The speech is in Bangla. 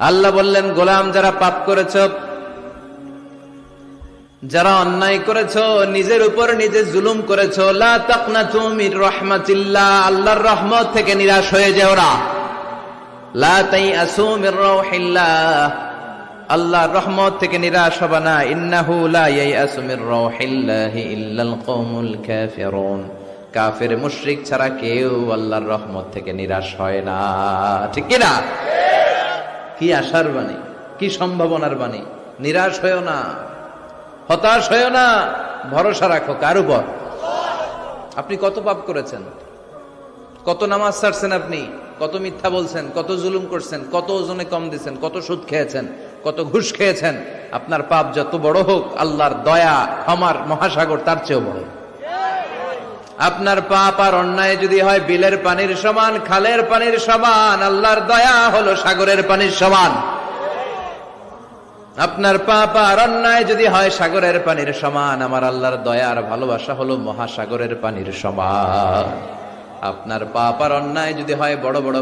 আল্লাহ বললেন, গোলাম যারা পাপ করেছ, যারা অন্যায় করেছো, নিজের উপর নিজে জুলুম করেছো, লা তাকনাতু মির রাহমাতিল্লাহ, আল্লাহর রহমত থেকে নিরাশ হয়ে যেও না। লা তাইআসু মির রাউহিল্লাহ, আল্লাহর রহমত থেকে নিরাশ হবে না। ইন্নাহু লা ইয়াইআসু মির রাউহিল্লাহি ইল্লাল কওমুল কাফিরুন, কাফের মুশরিক ছাড়া কেউ আল্লাহর রহমত থেকে নিরাশ হয় না। ঠিক কি না? কি আশার বাণী, কি সম্ভাবনার বাণী। নিরাশ হয়েও না, হতাশ হয়েও না, ভরসা রাখো কার উপর? আপনি কত পাপ করেছেন, কত নামাজ ছাড়ছেন, আপনি কত মিথ্যা বলছেন, কত জুলুম করছেন, কত ওজনে কম দিয়েছেন, কত সুদ খেয়েছেন, কত ঘুষ খেয়েছেন। আপনার পাপ যত বড় হোক, আল্লাহর দয়া ক্ষমার মহাসাগর তার চেয়েও বড়। আপনার পাপ আর অন্যায় যদি হয় বিলের পানির সমান, খালের পানির সমান, আল্লাহর দয়া হলো সাগরের পানির সমান। আপনার পাপ আর অন্যায় যদি হয় সাগরের পানির সমান, আমার আল্লাহর দয়া আর ভালোবাসা হলো মহাসাগরের পানির সমান। আপনার পাপ আর অন্যায় যদি হয় বড় বড়